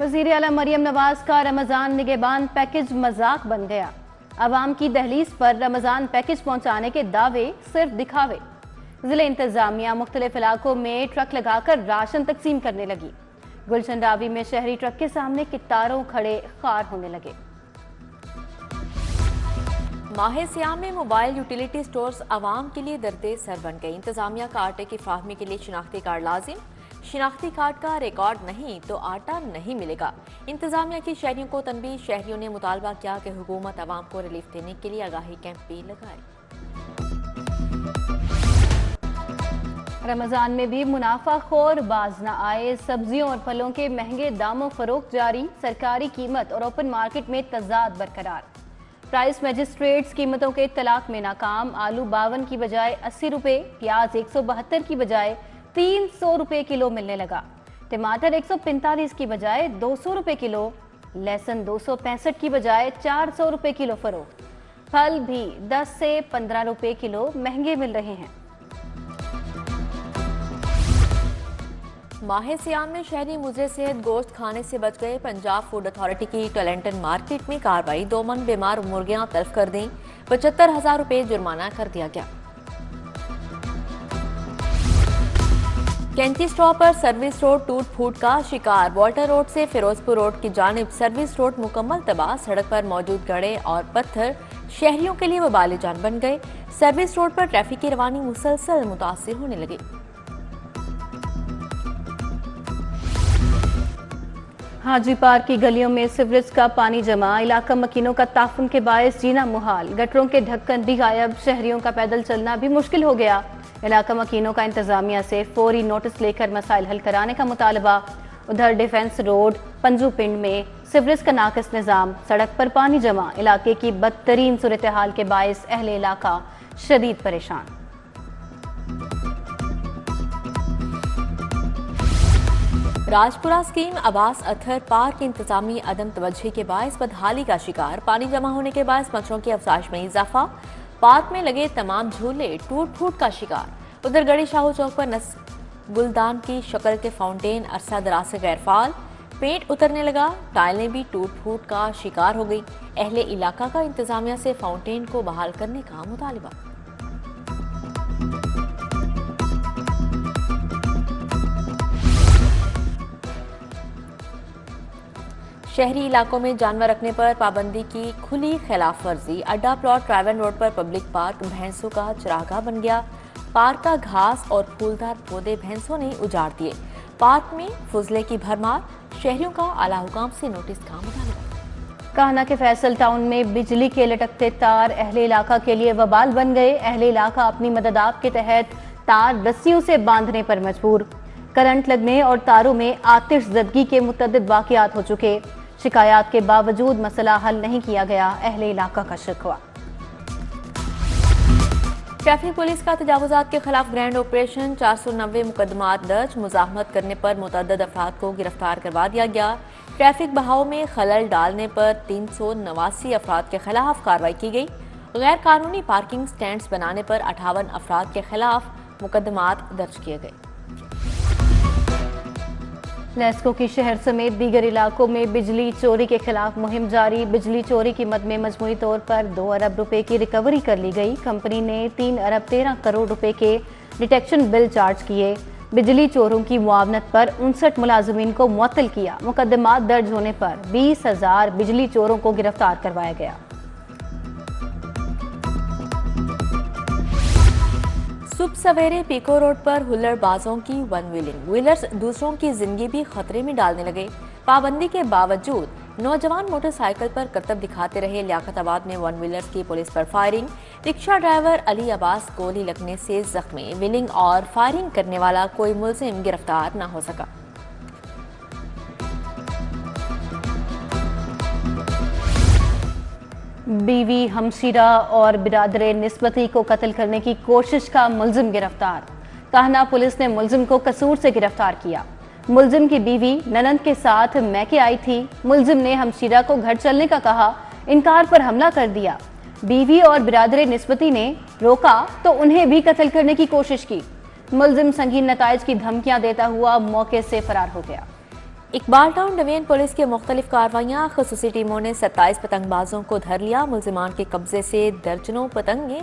वज़ीर आला मरियम नवाज का रमज़ान निगहबान पैकेज मजाक बन गया। अवाम की दहलीज पर रमज़ान पैकेज पहुंचाने के दावे सिर्फ दिखावे। जिले इंतजामिया मुख्तलिफ इलाकों में ट्रक लगाकर राशन तकसीम करने लगी। गुलशन रावी में शहरी ट्रक के सामने कितारों खड़े खार होने लगे। माह सियाम में मोबाइल यूटिलिटी स्टोर्स आवाम के लिए दर्दे सर बन गए। इंतजामिया का आटे की फाहमी के लिए शिनाख्ती कार्ड लाजिम, शिनाख्ती कार्ड का रिकॉर्ड नहीं तो आटा नहीं मिलेगा। इंतजामिया की शहरियों को तनबीह, शहरियों ने मुतालबा किया कि हुकूमत आवाम को रिलीफ देने के लिए आगाही कैंप भी लगाए। रमजान में भी मुनाफाखोर बाज न आए। सब्जियों और फलों के महंगे दामों फरोख्त जारी। सरकारी कीमत और ओपन मार्केट में तजाद बरकरार। प्राइस मजिस्ट्रेट्स कीमतों के तलाक में नाकाम। आलू 52 की बजाय 80 रुपए, प्याज 172 की बजाय 300 रुपए किलो मिलने लगा। टमाटर 145 की बजाय 200 रुपए किलो, लहसुन 265 की बजाय 400 रुपए किलो फरोख्त। फल भी 10 से 15 रुपए किलो महंगे मिल रहे हैं। माह सियाम में शहरी मुजरे सेहत गोश्त खाने से बच गए। पंजाब फूड अथॉरिटी की टैलेंटन मार्केट में कार्रवाई। 2 मन बीमार मुर्गियां तल्फ कर दी। 75,000 रुपए जुर्माना कर दिया गया। कैंची स्टॉप पर सर्विस रोड टूट फूट का शिकार। वॉल्टर रोड से फिरोजपुर रोड की जानिब सर्विस रोड मुकम्मल तबाह। सड़क पर मौजूद गड़े और पत्थर शहरियों के लिए वबाल जान बन गए। सर्विस रोड पर ट्रैफिक की रवानी मुसलसल मुतासिर होने लगी। हाजी पार्क की गलियों में सीवरेज का पानी जमा। इलाका मकीनों का ताफुन के बायस जीना मुहाल। गटरों के ढक्कन भी गायब। शहरियों का पैदल चलना भी मुश्किल हो गया। इलाका मकीनों का इंतजामिया से फौरी नोटिस लेकर मसाइल हल कराने का मुतालबा। उधर डिफेंस रोड पंजू पिंड में सीवरेज का नाकिस निज़ाम। सड़क पर पानी जमा। इलाके की बदतरीन सूरत हाल के बायस अहले इलाका शदीद परेशान। राजपुरा स्कीम अब्बास अथर पार्क इंतजामी अदम तवज्जो के बायस बदहाली का शिकार। पानी जमा होने के बायस मच्छरों की अफजाइश में इजाफा। पार्क में लगे तमाम झूले टूट फूट का शिकार। उधर गढ़ी शाहू चौक पर गुलदान की शक्ल के फाउंटेन अरसा दराज से गैर फाल। पेंट उतरने लगा। टाइलें भी टूट फूट का शिकार हो गई। अहले इलाका का इंतजामिया से फाउंटेन को बहाल करने का मुतालबा। शहरी इलाकों में जानवर रखने पर पाबंदी की खुली खिलाफ वर्जी। अड्डा प्लॉट ट्रावन रोड पर पब्लिक पार्क भैंसों का चरागाह बन गया। पार्क का घास और फूलदार पौधे भैंसों ने उजाड़ दिए। पार्क में फुजले की भरमार। शहरियों का आला हुकाम से नोटिस का मुतालबा। कान्हा के फैसल टाउन में बिजली के लटकते तार अहले इलाका के लिए वबाल बन गए। अहले इलाका अपनी मददाब के तहत तार रस्सियों से बांधने पर मजबूर। करंट लगने और तारों में आतिशज़दगी के मुतअद्दिद वाक़ियात हो चुके। शिकायत के बावजूद मसला हल नहीं किया गया। अहले इलाका का शिकवा। ट्रैफिक पुलिस का तजावुजात के खिलाफ ग्रैंड ऑपरेशन। 490 मुकदमात दर्ज। मुजाहमत करने पर मुतअद्दिद अफराद को गिरफ्तार करवा दिया गया। ट्रैफिक बहाव में खलल डालने पर 389 अफराद के खिलाफ कार्रवाई की गई। गैर कानूनी पार्किंग स्टैंड्स बनाने पर 58 अफराद के खिलाफ मुकदमात दर्ज किए गए। लेस्को की शहर समेत दीगर इलाकों में बिजली चोरी के खिलाफ मुहिम जारी। बिजली चोरी की मद में मजमूई तौर पर 2 अरब रुपए की रिकवरी कर ली गई। कंपनी ने 3 अरब 13 करोड़ रुपए के डिटेक्शन बिल चार्ज किए। बिजली चोरों की मुआवनत पर 59 मुलाजमीन को मुअत्तल किया। मुकदमात दर्ज होने पर 20,000 बिजली चोरों को गिरफ्तार करवाया गया। सुबह सवेरे पीको रोड पर हुल्लड़बाजों की वन व्हीलिंग। व्हीलर्स दूसरों की जिंदगी भी खतरे में डालने लगे। पाबंदी के बावजूद नौजवान मोटरसाइकिल पर करतब दिखाते रहे। लियाकताबाद में वन व्हीलर्स की पुलिस पर firing. Rickshaw driver Ali Abbas गोली लगने से जख्मी। व्हीलिंग और फायरिंग करने वाला कोई मुलजिम गिरफ्तार न हो सका। बीवी हमशीरा और बिरादरे निस्बती को कत्ल करने की कोशिश का मुलजिम गिरफ्तार। कान्हा पुलिस ने मुलजिम को कसूर से गिरफ्तार किया। मुलजिम की बीवी ननंद के साथ मैके आई थी। मुलजिम ने हमशीरा को घर चलने का कहा, इनकार पर हमला कर दिया। बीवी और बिरादरे निस्बती ने रोका तो उन्हें भी कत्ल करने की कोशिश की। मुलजिम संगीन नताइज की धमकियां देता हुआ मौके से फरार हो गया। इकबाल टाउन डिवीजन पुलिस की मुख्तलिफ कार्रवाइयाँ। खसूसी टीमों ने 27 पतंगबाजों को धर लिया। मुल्जिमान के कब्जे से दर्जनों पतंगे,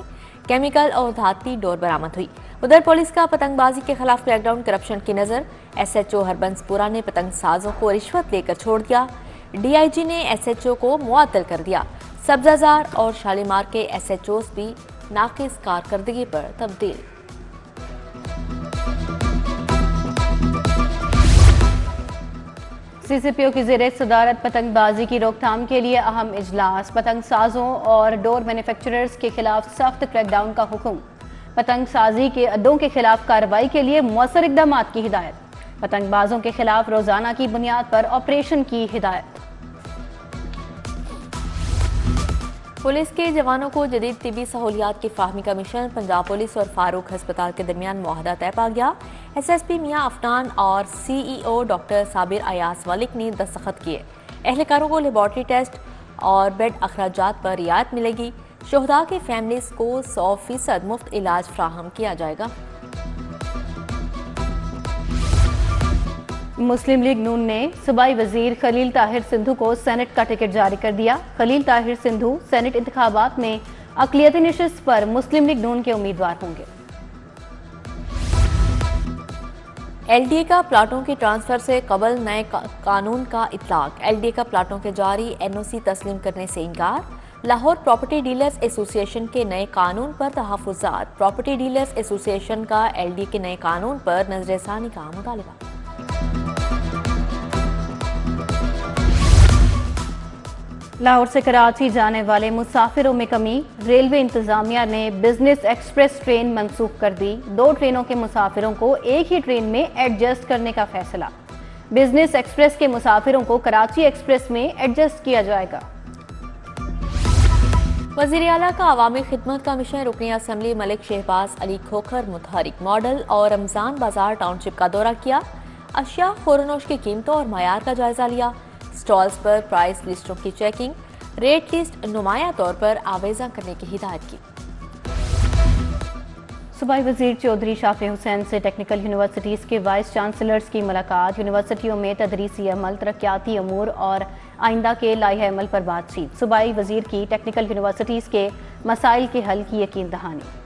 केमिकल और धाती डोर बरामद हुई। उधर पुलिस का पतंगबाजी के खिलाफ क्रैकडाउन करप्शन की नजर। SHO हरबंसपुरा ने पतंग साजों को रिश्वत लेकर छोड़ दिया। DIG ने SHO को मुअत्तल कर दिया। सब्जाजार और शालीमार के SHOs भी नाकिस कारकर्दगी पर तब्दील। CCPO की ज़ेर सदारत पतंगबाजी की रोकथाम के लिए अहम इजलास। पतंग साजों और डोर मैन्युफैक्चरर्स के खिलाफ सख्त क्रैकडाउन का हुक्म। पतंग साजी के अड्डों के खिलाफ कार्रवाई के लिए मौसर इकदाम की हिदायत। पतंगबाजों के खिलाफ रोजाना की बुनियाद पर ऑपरेशन की हिदायत। पुलिस के जवानों को जदीद तिबी सहूलियात की फाहमी का मिशन। पंजाब पुलिस और फारूक हस्पताल के दरमियान मुआहदा तय पा गया। SSP मियां अफनान और CEO डॉक्टर साबिर अयास मलिक ने दस्तखत किए। एहलकारों को लेबॉर्ट्री टेस्ट और बेड अखराजात पर रियायत मिलेगी। शोहदा की फैमिलीज को 100% मुफ्त इलाज फ्राहम किया जाएगा। मुस्लिम लीग नून ने सूबाई वजीर खलील ताहिर सिंधु को सेनेट का टिकट जारी कर दिया। खलील ताहिर सिंधु सेनेट इंतखाबात में अक़लियती नशिस्त पर मुस्लिम लीग नून के उम्मीदवार होंगे। LDA का प्लाटों के ट्रांसफर से कबल नए कानून का इतलाक। LDA का प्लाटों के जारी NOC तस्लीम करने से इनकार। लाहौर प्रॉपर्टी डीलर्स एसोसिएशन के नए कानून पर तहफ़्फ़ुज़ात। प्रॉपर्टी डीलर्स एसोसिएशन का LDA के नए कानून पर नजरसानी का मुतालबा। लाहौर से कराची जाने वाले मुसाफिरों में कमी। रेलवे इंतजामिया ने बिजनेस एक्सप्रेस ट्रेन मंसूख कर दी। 2 ट्रेनों के मुसाफिरों को एक ही ट्रेन में एडजस्ट करने का फैसला। बिजनेस एक्सप्रेस के मुसाफिरों को कराची एक्सप्रेस में एडजस्ट किया जाएगा। वज़ीर आला का अवामी खिदमत का मिशन। रुकनी असम्बली मलिक शहबाज अली खोखर मुतहरिक मॉडल और रमजान बाजार टाउनशिप का दौरा किया। अशिया खुरनोश की कीमतों और मयार का जायजा लिया। स्टॉल्स पर प्राइस लिस्टों की चेकिंग, रेट लिस्ट नुमाया तौर पर आवेजा करने की हिदायत की। सूबाई वजीर चौधरी शाफी हुसैन से टेक्निकल यूनिवर्सिटीज़ के वाइस चांसलर्स की मुलाकात। यूनिवर्सिटियों में तदरीसी अमल, तरक्याती अमूर और आइंदा के लाइह अमल पर बातचीत। सूबाई वजीर की टेक्निकल यूनिवर्सिटीज़ के मसाइल के हल की यकीन दहानी।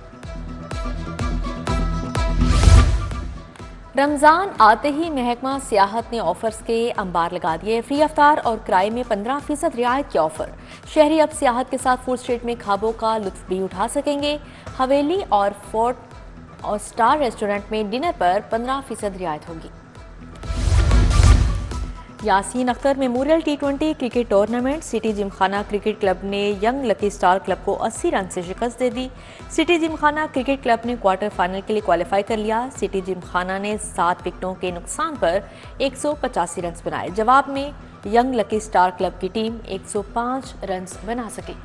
रमज़ान आते ही महकमा सियाहत ने ऑफर्स के अंबार लगा दिए। फ्री अफ्तार और किराए में 15% रियायत के ऑफर। शहरी अब सियाहत के साथ फूड स्ट्रीट में खाबों का लुत्फ भी उठा सकेंगे। हवेली और फोर्ट और स्टार रेस्टोरेंट में डिनर पर 15% रियायत होगी। Yasin Akhtar memorial T20 cricket tournament. City Gymkhana cricket club ने यंग लकी स्टार क्लब को 80 रन से शिकस्त दे दी। सिटी जिमखाना क्रिकेट क्लब ने क्वार्टर फाइनल के लिए क्वालिफाई कर लिया। सिटी जिमखाना ने 7 विकेटों के नुकसान पर 185 रन बनाए। जवाब में यंग लकी स्टार क्लब की टीम 105 रन बना सकी।